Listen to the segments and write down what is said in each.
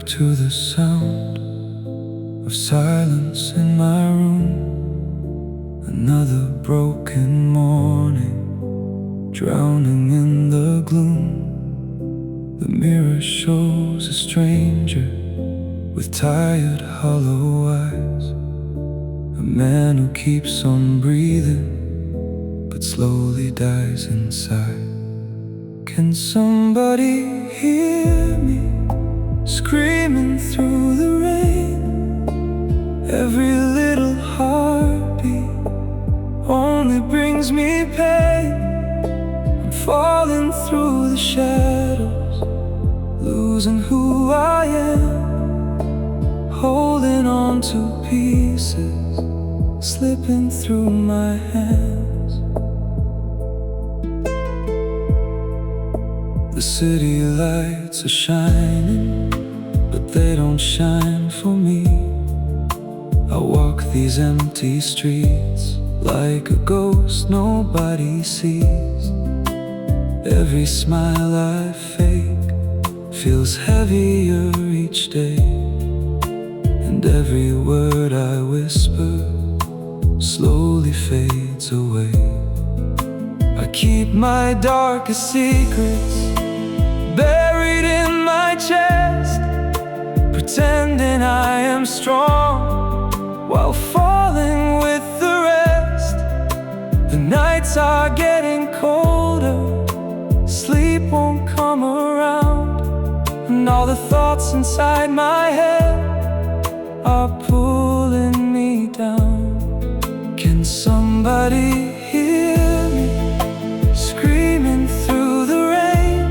to the sound of silence in my room. Another broken morning, drowning in the gloom. The mirror shows a stranger with tired, hollow eyes. A man who keeps on breathing but slowly dies inside. Can somebody hear me screaming through the rain? Every little heartbeat only brings me pain. I'm falling through the shadows, losing who I am, holding on to pieces, slipping through my hands. The city lights are shining, but they don't shine for me. I walk these empty streets like a ghost nobody sees. Every smile I fake feels heavier each day, and every word I whisper slowly fades away. I keep my darkest secrets buried in my chest, pretending I am strong while falling with the rest. The nights are getting colder, sleep won't come around, and all the thoughts inside my head are pulling me down. Can somebody hear me screaming through the rain?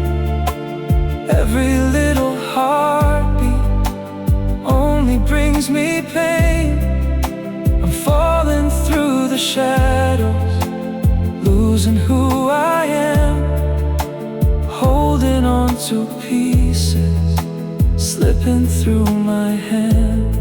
Every little heartbeat only brings me pain. I'm falling through the shadows, losing who I am, holding on to pieces, slipping through my hands.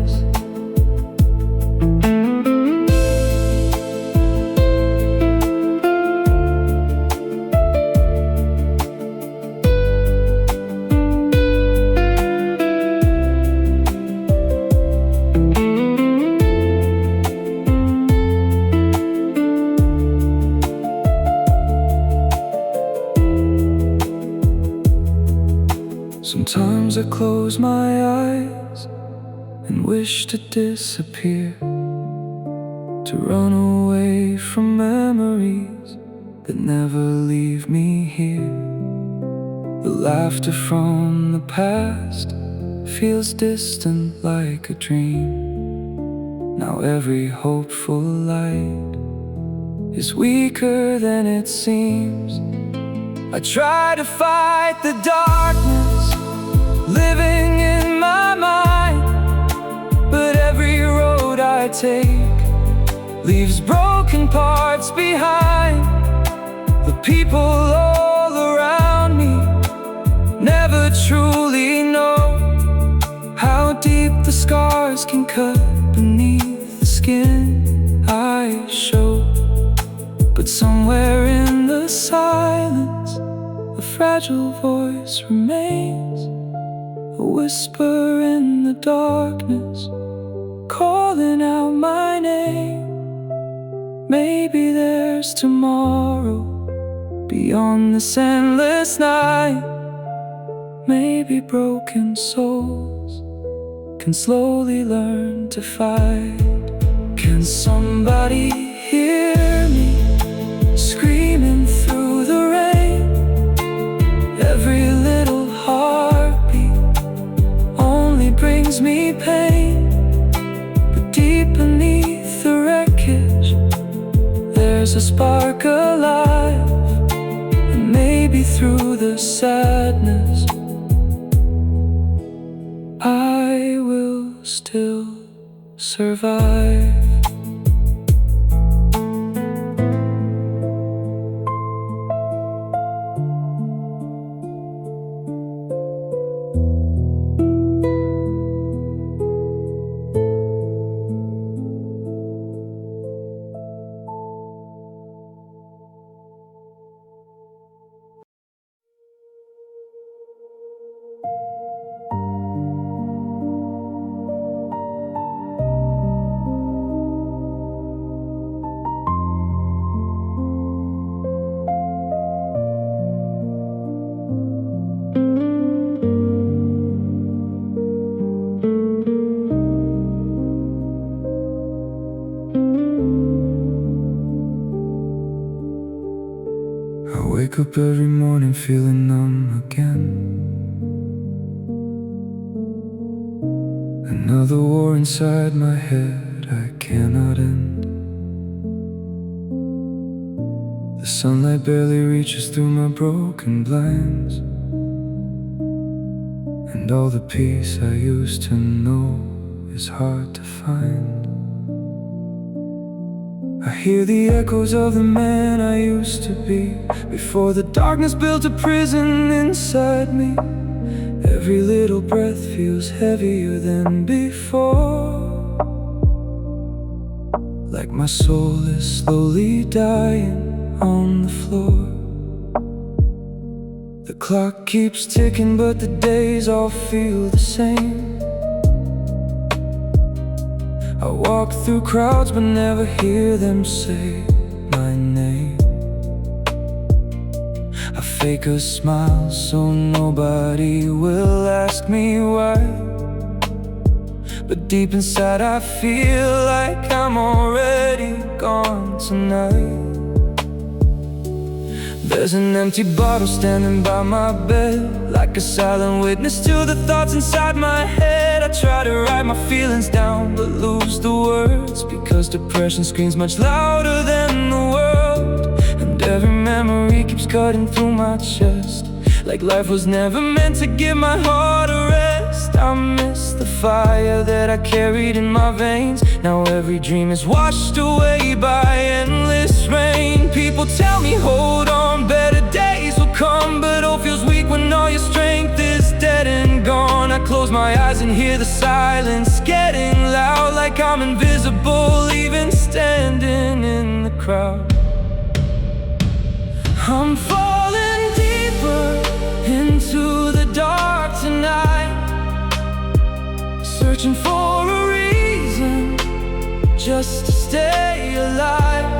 Sometimes I close my eyes and wish to disappear, to run away from memories that never leave me here. The laughter from the past feels distant like a dream. Now every hopeful light is weaker than it seems. I try to fight the darkness living in my mind, but every road I take leaves broken parts behind. The people all around me never truly know how deep the scars can cut beneath the skin I show. But somewhere in the silence, a fragile voice remains, a whisper in the darkness, calling out my name. Maybe there's tomorrow beyond this endless night. Maybe broken souls can slowly learn to fight. Can somebody hear me screaming through the rain? Every little heartbeat only brings me pain, but deep beneath the wreckage there's a spark alive, and maybe through the sadness I will still survive. wake up every morning feeling numb again. Another war inside my head I cannot end. The sunlight barely reaches through my broken blinds, and all the peace I used to know is hard to find. I hear the echoes of the man I used to be, before the darkness built a prison inside me. Every little breath feels heavier than before, like my soul is slowly dying on the floor. The clock keeps ticking, but the days all feel the same. I walk through crowds but never hear them say my name. I fake a smile so nobody will ask me why, but deep inside I feel like I'm already gone tonight. There's an empty bottle standing by my bed, like a silent witness to the thoughts inside my head. I try to write my feelings down but lose the words, because depression screams much louder than the world. And every memory keeps cutting through my chest, like life was never meant to give my heart a rest. I miss the fire that I carried in my veins. Now every dream is washed away by endless rain. People tell me hold on, better days will come, but hope feels weak when all your strength is dead and gone. I close my eyes and hear the silence getting loud, like I'm invisible even standing in the crowd. I'm falling deeper into the dark tonight, searching for a reason just to stay alive.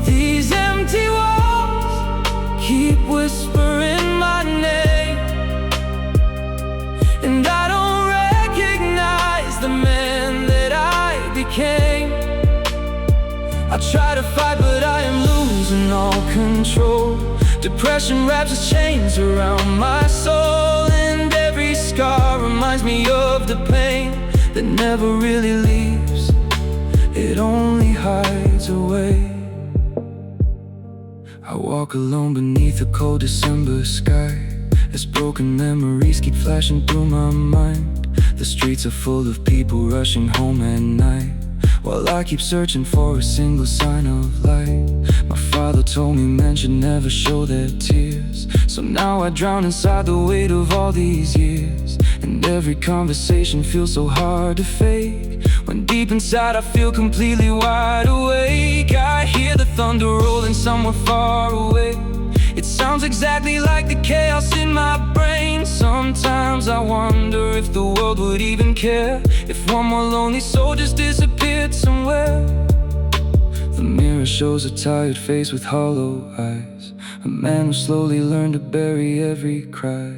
These empty walls keep whispering my name, and I don't recognize the man that I became. I try to fight but I am losing all control. Depression wraps its chains around my soul, and every scar reminds me of the pain that never really leaves, it only hides away. I walk alone beneath a cold December sky, as broken memories keep flashing through my mind. The streets are full of people rushing home at night, while I keep searching for a single sign of light. My father told me men should never show their tears, so now I drown inside the weight of all these years. And every conversation feels so hard to fake, when deep inside I feel completely wide awake. I hear the thunder rolling somewhere far away. It sounds exactly like the chaos in my brain. Sometimes I wonder if the world would even care if one more lonely soul just disappeared somewhere. The mirror shows a tired face with hollow eyes, a man who slowly learned to bury every cry.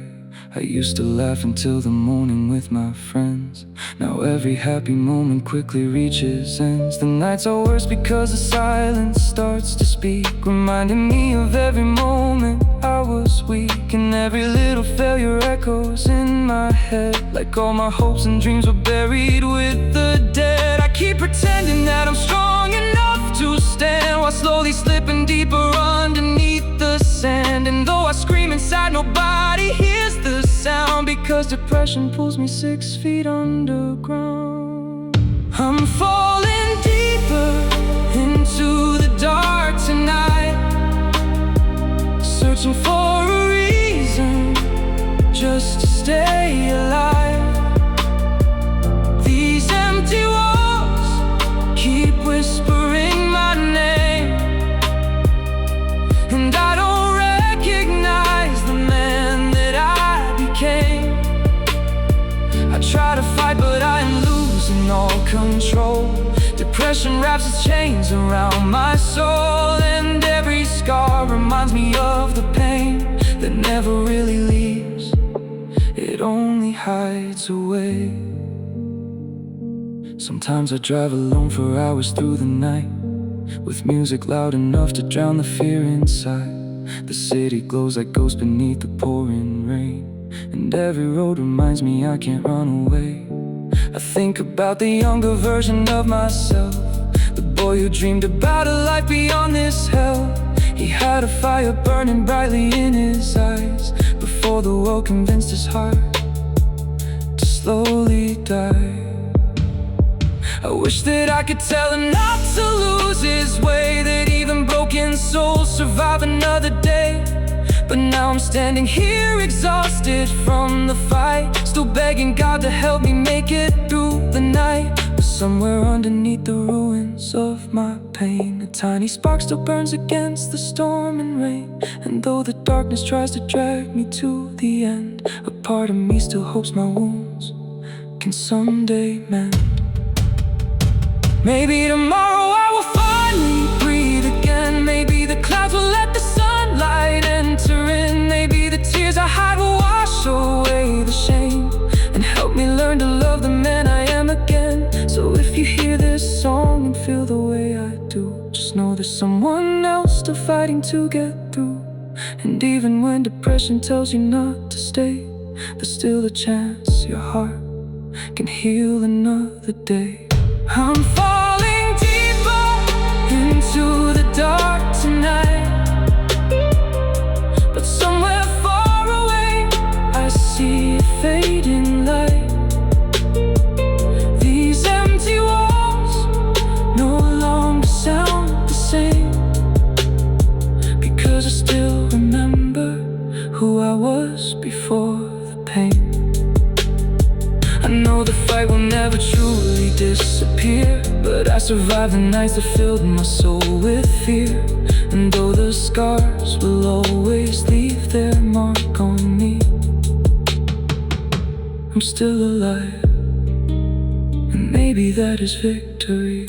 I used to laugh until the morning with my friends. Now every happy moment quickly reaches ends. The nights are worse because the silence starts to speak, reminding me of every moment I was weak. And every little failure echoes in my head, like all my hopes and dreams were buried with the dead. I keep pretending that I'm strong enough to stand, while slowly slipping deeper underneath the sand. And though I scream inside, nobody hears the sound, because depression pulls me 6 feet underground. I'm falling deeper into the dark tonight, searching for a reason just to stay alive. These empty walls keep whispering my name, and I don't recognize the man that I became. I try to fight but I am losing all control. Depression wraps its chains around my soul, and every scar reminds me of the pain that never really leaves, it only hides away. Sometimes I drive alone for hours through the night, with music loud enough to drown the fear inside. The city glows like ghosts beneath the pouring rain, and every road reminds me I can't run away. I think about the younger version of myself, the boy who dreamed about a life beyond this hell. He had a fire burning brightly in his eyes before the world convinced his heart to slowly die. I wish that I could tell him not to lose his way, that even broken souls survive another day. But now I'm standing here exhausted from the fight, still begging God to help me make it through the night. But somewhere underneath the ruins of my pain, a tiny spark still burns against the storm and rain. And though the darkness tries to drag me to the end, a part of me still hopes my wounds can someday mend. Maybe tomorrow I will finally breathe again. Maybe the clouds will let the sunlight enter in. Maybe the tears I hide will wash away the shame and help me learn to love the man I am again. So if you hear this song and feel the way I do, just know there's someone else still fighting to get through. And even when depression tells you not to stay, there's still a chance your heart can heal another day. I'm falling deeper into the dark tonight, but somewhere far away I see a fading light. These empty walls no longer sound the same, because I still remember who I was before the pain. I know the fight will never truly disappear, but I survived the nights that filled my soul with fear. And though the scars will always leave their mark on me, I'm still alive, and maybe that is victory.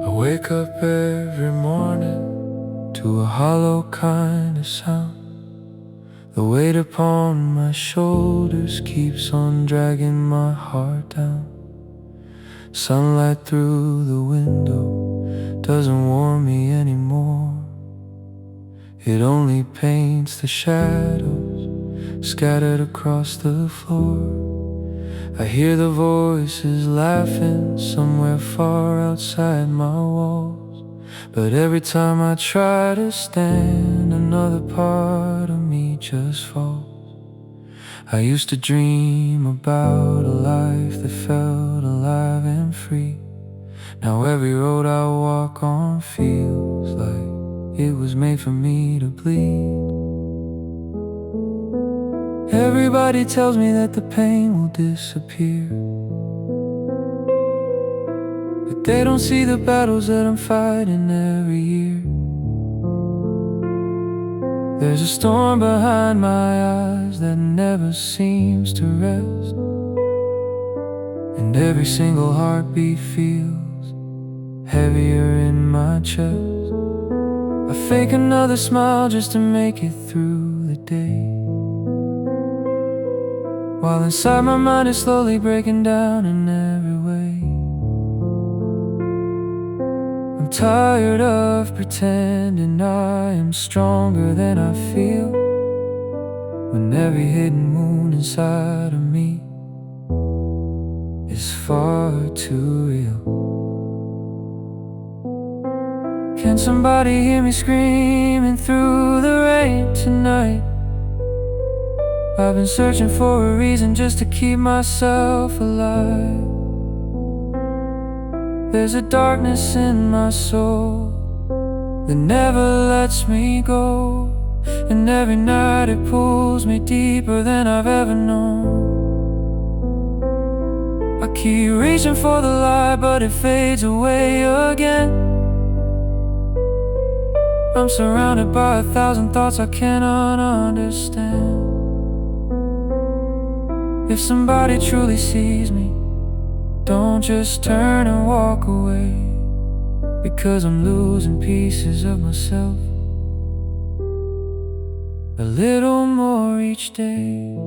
I wake up every morning to a hollow kind of sound. The weight upon my shoulders keeps on dragging my heart down. Sunlight through the window doesn't warm me anymore. It only paints the shadows scattered across the floor. I hear the voices laughing somewhere far outside my walls, but every time I try to stand, another part of me just falls. I used to dream about a life that felt alive and free. Now every road I walk on feels like it was made for me to bleed. Everybody tells me that the pain will disappear, but they don't see the battles that I'm fighting every year. There's a storm behind my eyes that never seems to rest, and every single heartbeat feels heavier in my chest. I fake another smile just to make it through the day, while inside my mind is slowly breaking down in every way. I'm tired of pretending I am stronger than I feel, when every hidden moon inside of me is far too real. Can somebody hear me screaming through the rain tonight? I've been searching for a reason just to keep myself alive. There's a darkness in my soul that never lets me go, and every night it pulls me deeper than I've ever known. I keep reaching for the light, but it fades away again. I'm surrounded by 1,000 thoughts I cannot understand. If somebody truly sees me, don't just turn and walk away, because I'm losing pieces of myself a little more each day.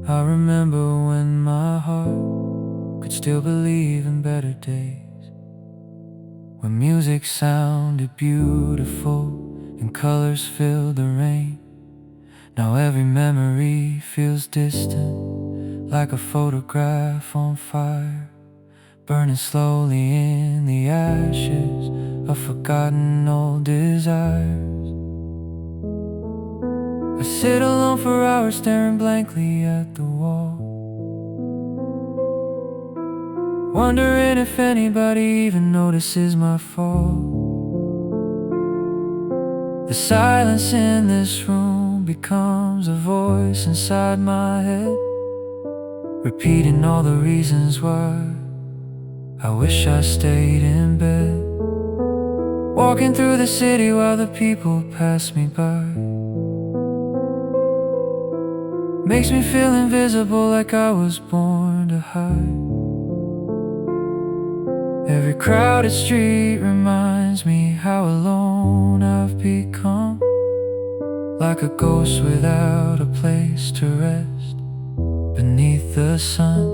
I remember when my heart could still believe in better days, when music sounded beautiful and colors filled the rain. Now every memory feels distant, like a photograph on fire, burning slowly in the ashes of forgotten old desires. I sit alone for hours staring blankly at the wall, wondering if anybody even notices my fall. The silence in this room becomes a voice inside my head, repeating all the reasons why I wish I stayed in bed. Walking through the city while the people pass me by makes me feel invisible, like I was born to hide. Every crowded street reminds me how alone I've become, like a ghost without a place to rest beneath the sun.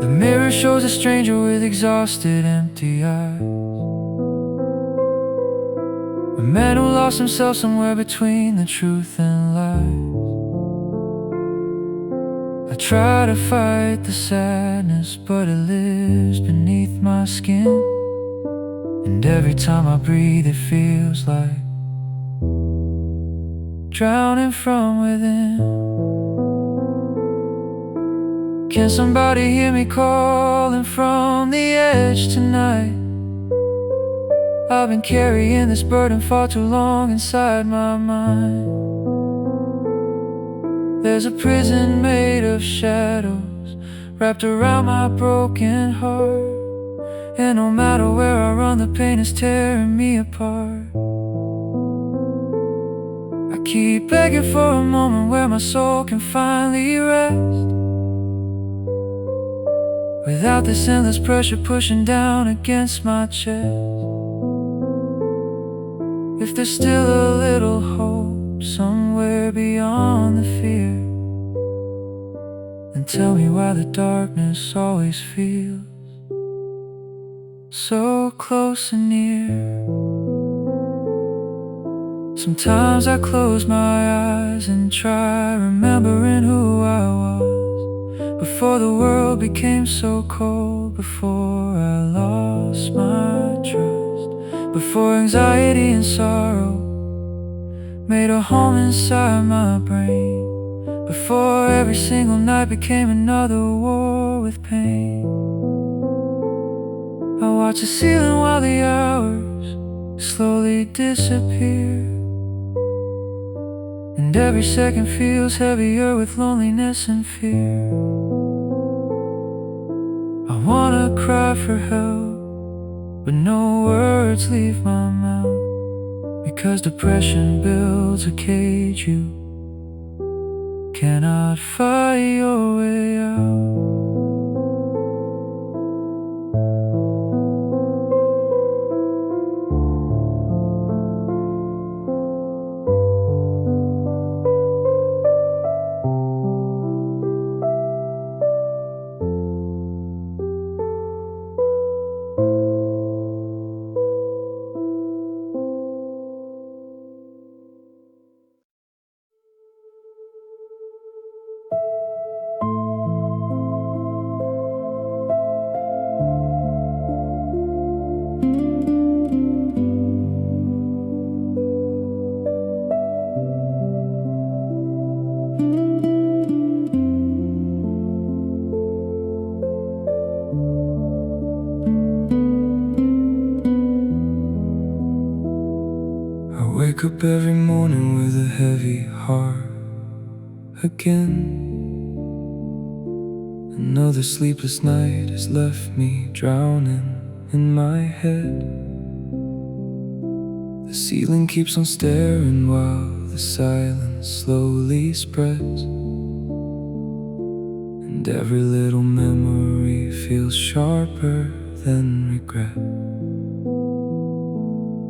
The mirror shows a stranger with exhausted, empty eyes, a man who lost himself somewhere between the truth and lies. I try to fight the sadness, but it lives beneath my skin, and every time I breathe it feels like drowning from within. Can somebody hear me calling from the edge tonight? I've been carrying this burden far too long inside my mind. There's a prison made of shadows wrapped around my broken heart, and no matter where I run, the pain is tearing me apart. I keep begging for a moment where my soul can finally rest, without this endless pressure pushing down against my chest. If there's still a little hope somewhere beyond the fear, then tell me why the darkness always feels so close and near. Sometimes I close my eyes and try remembering who I was before the world became so cold, before I lost my trust, before anxiety and sorrow made a home inside my brain, before every single night became another war with pain. I watch the ceiling while the hours slowly disappear, and every second feels heavier with loneliness and fear. I wanna cry for help, but no words leave my mouth, because depression builds a cage you cannot fight your way out. I wake up every morning with a heavy heart again. Another sleepless night has left me drowning in my head. The ceiling keeps on staring while the silence slowly spreads, and every little memory feels sharper than regret.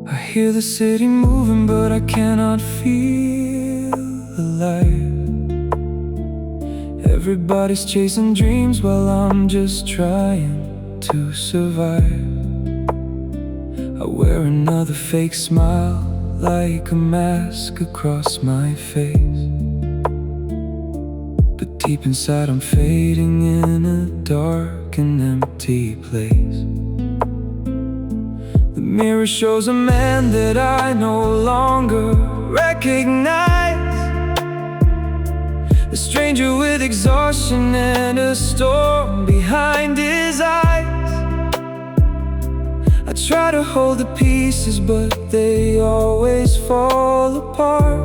I hear the city moving, but I cannot feel alive. Everybody's chasing dreams while I'm just trying to survive. I wear another fake smile like a mask across my face, but deep inside I'm fading in a dark and empty place. The mirror shows a man that I no longer recognize, a stranger with exhaustion and a storm behind his eyes. I try to hold the pieces, but they always fall apart,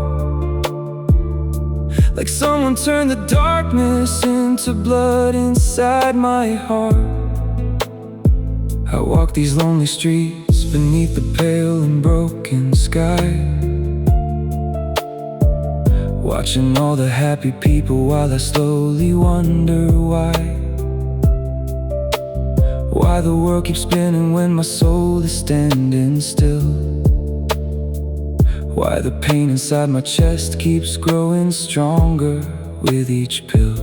like someone turned the darkness into blood inside my heart. I walk these lonely streets beneath the pale and broken sky, watching all the happy people while I slowly wonder why the world keeps spinning when my soul is standing still, why the pain inside my chest keeps growing stronger with each pill.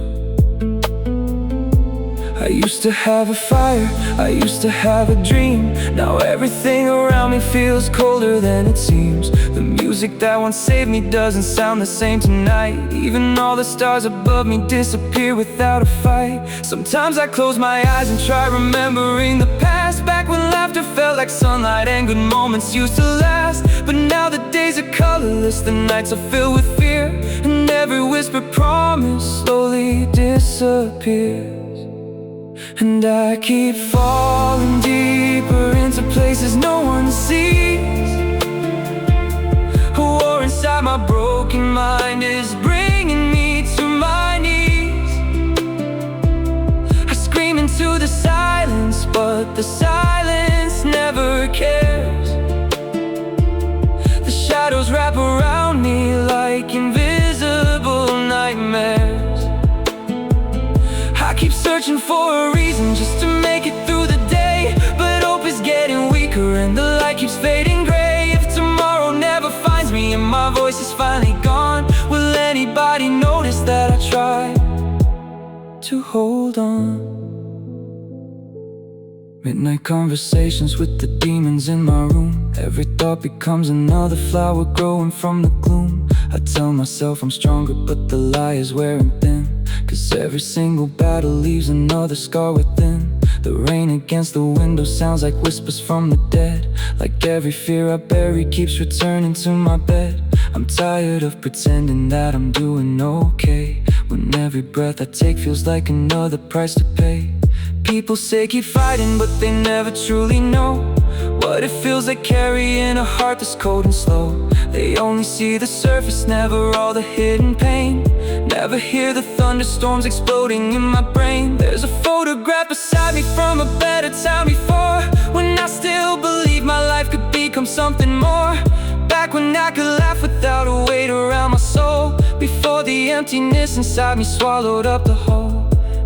I used to have a fire, I used to have a dream. Now everything around me feels colder than it seems. The music that once saved me doesn't sound the same tonight. Even all the stars above me disappear without a fight. Sometimes I close my eyes and try remembering the past, back when laughter felt like sunlight and good moments used to last. But now the days are colorless, the nights are filled with fear, and every whispered promise slowly disappears. And I keep falling deeper into places no one sees. A war inside my broken mind is bringing me to my knees. I scream into the silence, but the silence never cares. The shadows wrap around me like invisible nightmares. I keep searching for a reason just to make it through the day, but hope is getting weaker and the light keeps fading gray. If tomorrow never finds me and my voice is finally gone, will anybody notice that I tried to hold on? Midnight conversations with the demons in my room. Every thought becomes another flower growing from the gloom. I tell myself I'm stronger, but the lie is wearing thin, 'cause every single battle leaves another scar within. The rain against the window sounds like whispers from the dead, like every fear I bury keeps returning to my bed. I'm tired of pretending that I'm doing okay, when every breath I take feels like another price to pay. People say keep fighting, but they never truly know what it feels like carrying a heart that's cold and slow. They only see the surface, never all the hidden pain. Never hear the thunderstorms exploding in my brain. There's a photograph beside me from a better time before, when I still believe my life could become something more. Back when I could laugh without a weight around my soul, before the emptiness inside me swallowed up the whole.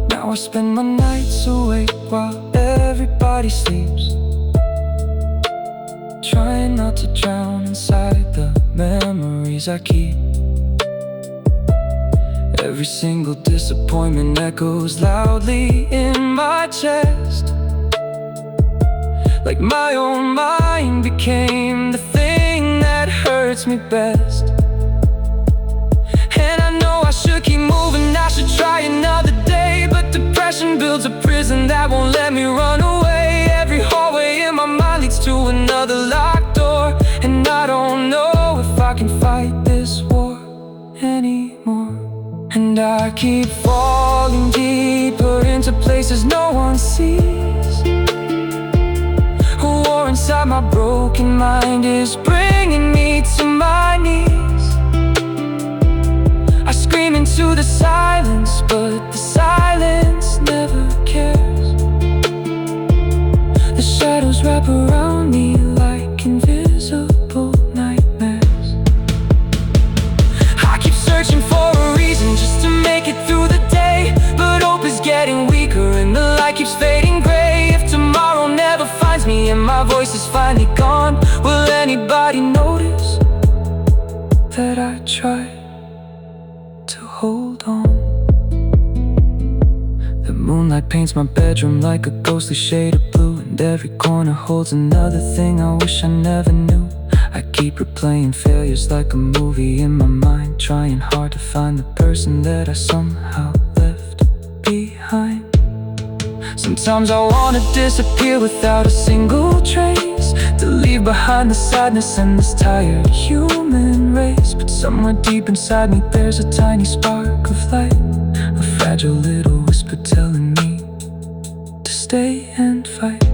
Now I spend my nights awake while everybody sleeps, trying not to drown inside the memories I keep. Every single disappointment echoes loudly in my chest, like my own mind became the thing that hurts me best. And I know I should keep moving, I should try another day, but depression builds a prison that won't let me run away. Every hallway in my mind leads to another locked door, and I don't know if I can fight this war anymore. And I keep falling deeper into places no one sees. A war inside my broken mind is bringing me to but the silence never cares. The shadows wrap around me like invisible nightmares. I keep searching for a reason just to make it through the day, but hope is getting weaker and the light keeps fading gray. If tomorrow never finds me and my voice is finally gone, will anybody notice that I tried to hold on? The moonlight paints my bedroom like a ghostly shade of blue, and every corner holds another thing I wish I never knew. I keep replaying failures like a movie in my mind, trying hard to find the person that I somehow left behind. Sometimes I wanna disappear without a single trace, to leave behind the sadness and this tired human race. But somewhere deep inside me there's a tiny spark of light, a fragile little whisper telling me to stay and fight.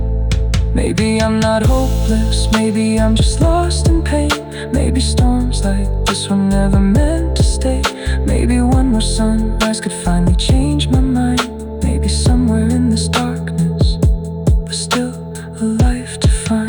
Maybe I'm not hopeless, maybe I'm just lost in pain. Maybe storms like this were never meant to stay. Maybe one more sunrise could finally change my mind. Maybe somewhere in this darkness there's still a life to find.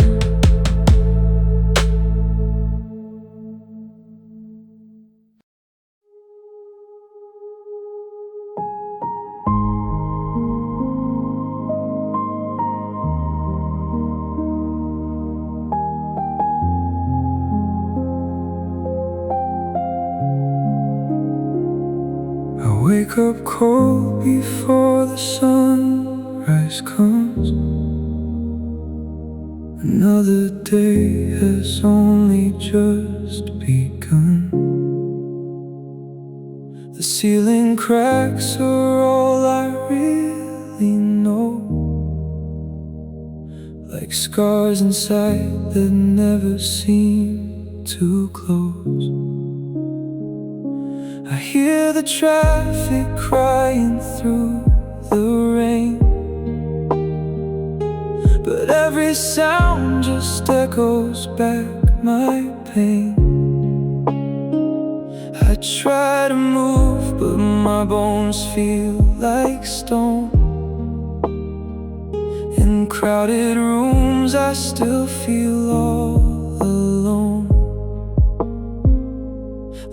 I wake up cold before the sunrise comes. Another day has only just begun. The ceiling cracks are all I really know, like scars inside that never seem to close. I hear the traffic crying through the rain, but every sound just echoes back my pain. I try to move, but my bones feel like stone. In crowded rooms I still feel all alone.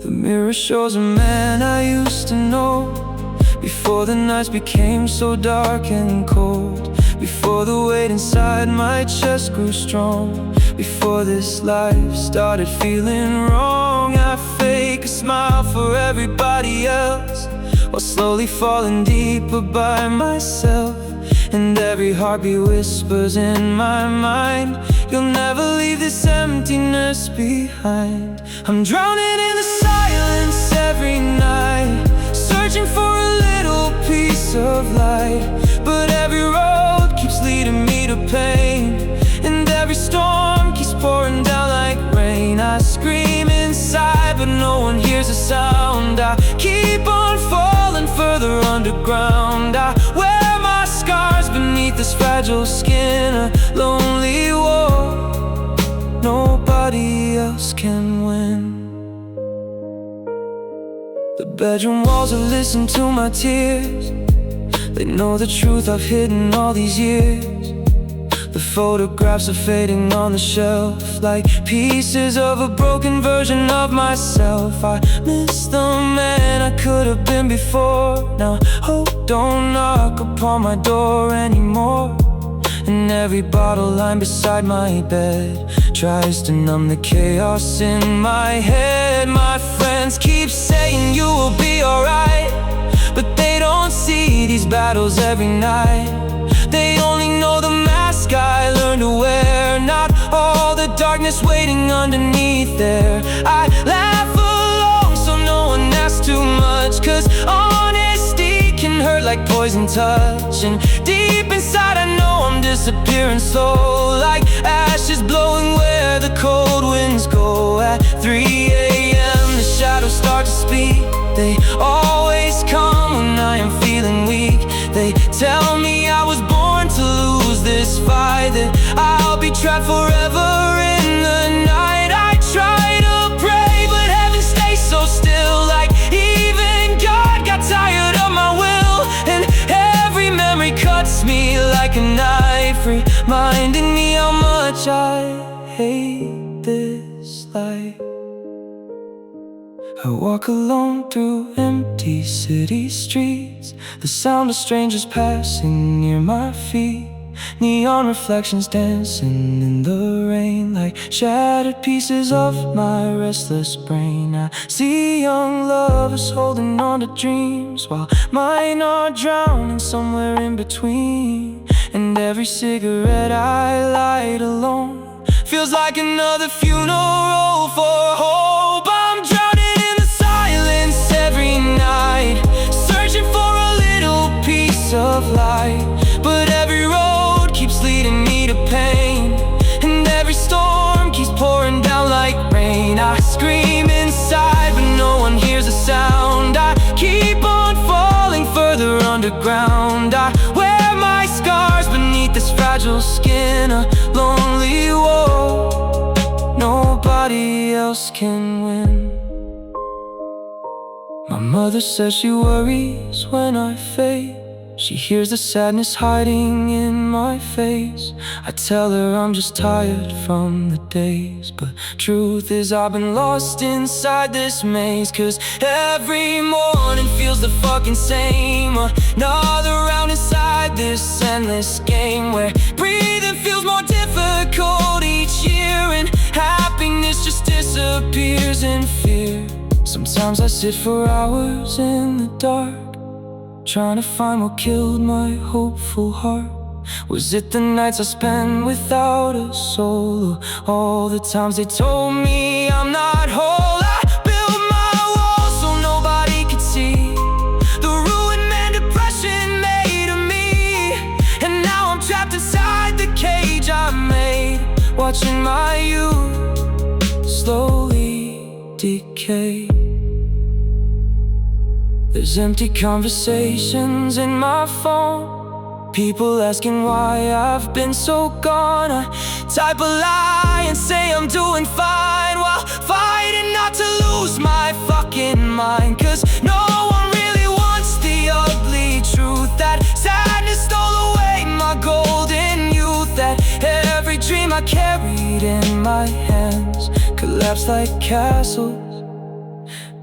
The mirror shows a man I used to know, before the nights became so dark and cold, before the weight inside my chest grew strong, before this life started feeling wrong. I fake a smile for everybody else, while slowly falling deeper by myself. And every heartbeat whispers in my mind, you'll never leave this emptiness behind. I'm drowning in the silence every night, searching for a little piece of light. But every road keeps leading me to pain, and every storm keeps pouring down like rain. I scream inside, but no one hears a sound. I keep on falling further underground. I wear my scars beneath this fragile skin, a lonely war nobody else can win. The bedroom walls have listened to my tears, they know the truth I've hidden all these years. The photographs are fading on the shelf like pieces of a broken version of myself. I miss the man I could have been before. Now hope don't knock upon my door anymore. And every bottle lying beside my bed tries to numb the chaos in my head. My friends keep saying you will be alright, but they don't see these battles every night. They only know the mask I learned to wear, not all the darkness waiting underneath there. I laugh alone so no one asks too much, 'cause honesty can hurt like poison touch. And deep inside I know I'm disappearing slow, like ashes blowing where the cold winds go. At 3 a.m. the shadows start to speak. They always come when I am feeling weak. They tell me I was born to lose this fight, that I'll be trapped forever in the night. I try to pray, but heaven stays so still, like even God got tired of my will. this light. I walk alone through empty city streets, the sound of strangers passing near my feet. Neon reflections dancing in the rain, like shattered pieces of my restless brain. I see young lovers holding on to dreams, while mine are drowning somewhere in between. And every cigarette I light alone feels like another funeral for hope. I'm drowning in the silence every night, searching for a little piece of light. But every road keeps leading me to pain, and every storm keeps pouring down like rain. I scream inside, but no one hears a sound. I keep on falling further underground. I wear my scars beneath this fragile skin, a lonely war nobody else can win. My mother says she worries when I fade. She hears the sadness hiding in my face. I tell her I'm just tired from the days, but truth is I've been lost inside this maze. Cause every morning feels the fucking same, another round inside this endless game, where breathing feels more difficult each year, and happiness just disappears in fear. Sometimes I sit for hours in the dark, trying to find what killed my hopeful heart. Was it the nights I spent without a soul, or all the times they told me I'm not whole? I built my walls so nobody could see the ruin and depression made of me. And now I'm trapped inside the cage I made, watching my youth slowly decay. There's empty conversations in my phone, people asking why I've been so gone. I type a lie and say I'm doing fine, while fighting not to lose my fucking mind. Cause no one really wants the ugly truth, that sadness stole away my golden youth. That every dream I carried in my hands collapsed like castles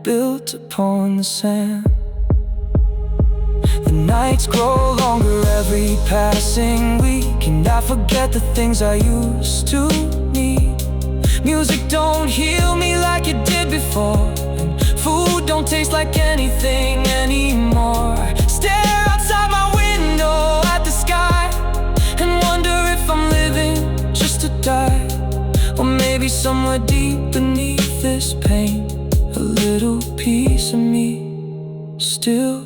built upon the sand. The nights grow longer every passing week, and I forget the things I used to need. Music don't heal me like it did before, and food don't taste like anything anymore. I stare outside my window at the sky and wonder if I'm living just to die, or maybe somewhere deep beneath this pain a little piece of me still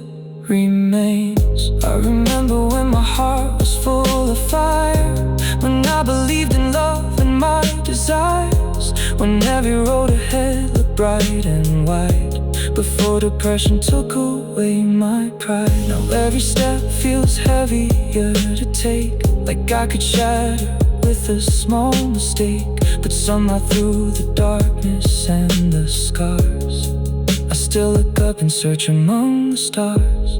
remains. I remember when my heart was full of fire, when I believed in love and my desires, when every road ahead looked bright and wide, before depression took away my pride. Now every step feels heavier to take, like I could shatter with a small mistake. But somehow through the darkness and the scars, I still look up and search among the stars.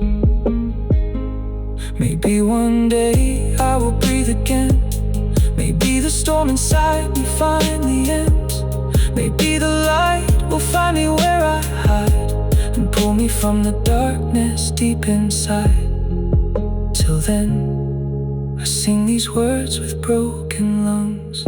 Maybe one day I will breathe again. Maybe the storm inside me finally ends. Maybe the light will find me where I hide and pull me from the darkness deep inside. Till then, I sing these words with broken lungs.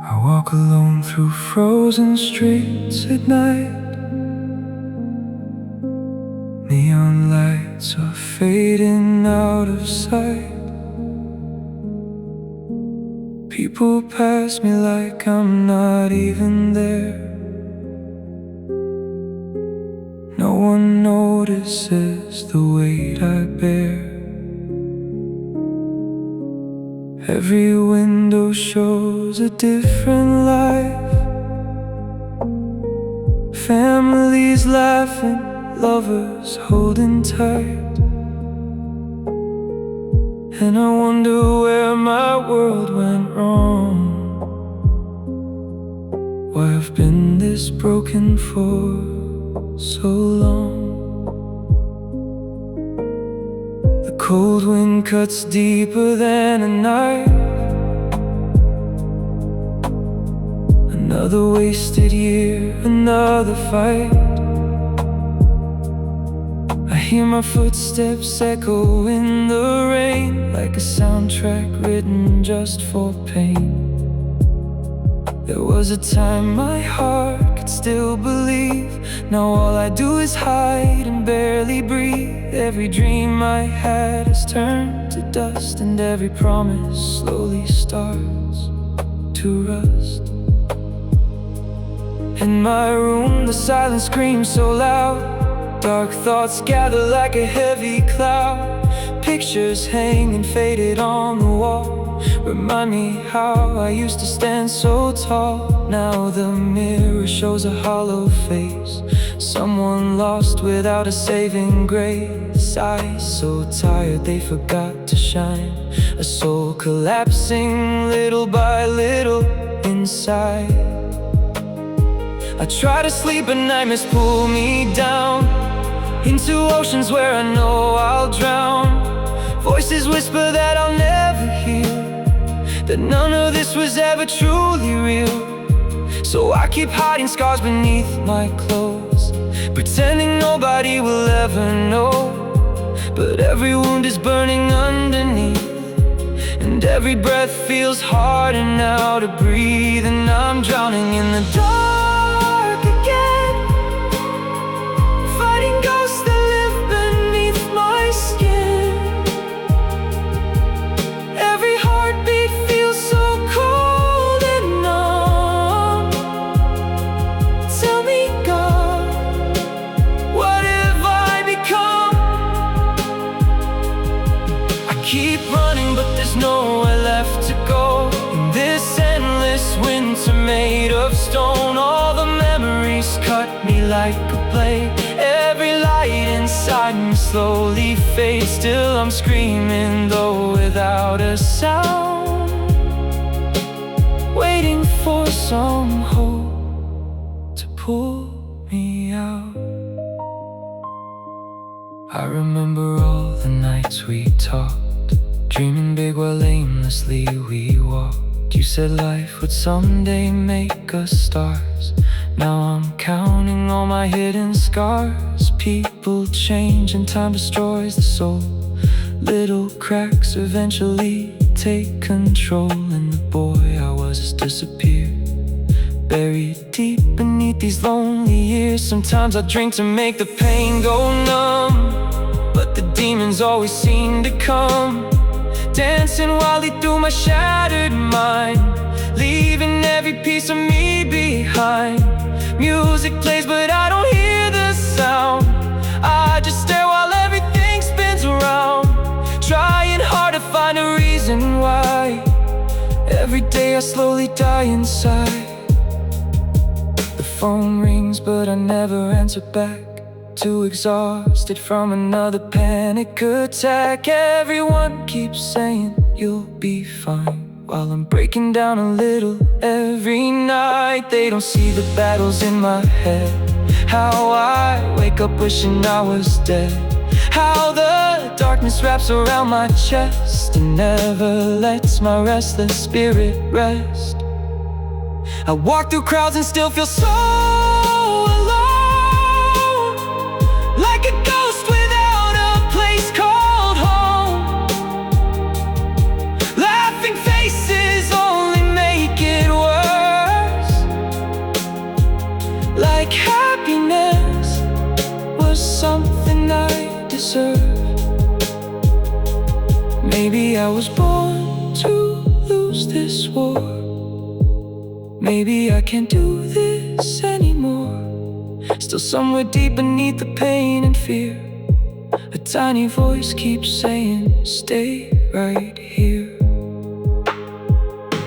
I walk alone through frozen streets at night. Neon lights are fading out of sight. People pass me like I'm not even there. No one notices the weight I bear. Every window shows a different life. Families laughing, lovers holding tight. And I wonder where my world went wrong, why I've been this broken for so long. The cold wind cuts deeper than a knife. Another wasted year, another fight. I hear my footsteps echo in the rain, like a soundtrack written just for pain. There was a time my heart could still believe. Now all I do is hide and barely breathe. Every dream I had has turned to dust, and every promise slowly starts to rust. In my room the silence screams so loud. Dark thoughts gather like a heavy cloud. Pictures hanging faded on the wall remind me how I used to stand so tall. Now the mirror shows a hollow face, someone lost without a saving grace. Eyes so tired they forgot to shine, a soul collapsing little by little inside. I try to sleep but nightmares pull me down into oceans where I know I'll drown. Voices whisper that I'll never hear, that none of this was ever truly real. So I keep hiding scars beneath my clothes, pretending nobody will ever know. But every wound is burning underneath, and every breath feels harder now to breathe. And I'm drowning in the dark again, fighting ghosts that live beneath my skin. Every heartbeat feels so cold and numb. Tell me, God, what have I become? I keep running but there's nowhere left to go. In this endless winter made of stone, all the memories cut me like a blade. Every light inside me slowly fades. Still I'm screaming though without a sound, waiting for some hope to pull me out. I remember all the nights we talked, dreaming big while aimlessly we walked. You said life would someday make us stars. Now I'm counting all my hidden scars. People change and time destroys the soul. Little cracks eventually take control, and the boy I was has disappeared, buried deep beneath these lonely years. Sometimes I drink to make the pain go numb, but the demons always seem to come, dancing wildly through my shattered mind, leaving every piece of me behind. Music plays but I don't hear the sound. I just stare while everything spins around, trying hard to find a reason why. Every day I slowly die inside. The phone rings but I never answer back, too exhausted from another panic attack. Everyone keeps saying you'll be fine, while I'm breaking down a little every night. They don't see the battles in my head, how I wake up wishing I was dead, how the darkness wraps around my chest and never lets my restless spirit rest. I walk through crowds and still feel so alone, like a ghost without a place called home. Laughing faces only make it worse, like happiness was something I deserved. Maybe I was born to lose this war. Maybe I can't do this anymore. Still somewhere deep beneath the pain and fear, a tiny voice keeps saying, stay right here.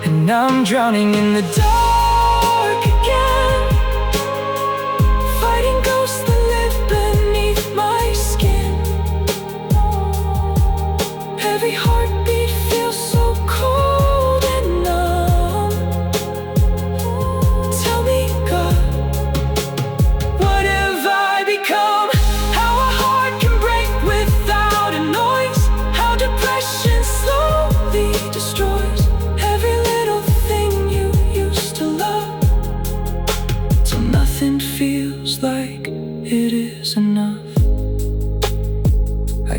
And I'm drowning in the dark again, fighting ghosts that live beneath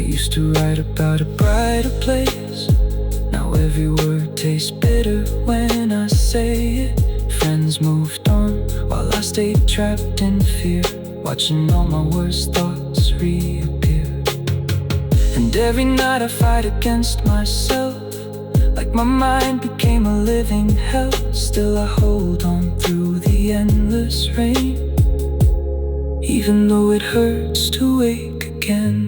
used to write about a brighter place. Now every word tastes bitter when I say it. Friends moved on while I stayed trapped in fear, watching all my worst thoughts reappear. And every night I fight against myself, like my mind became a living hell. Still I hold on through the endless rain, even though it hurts to wake again.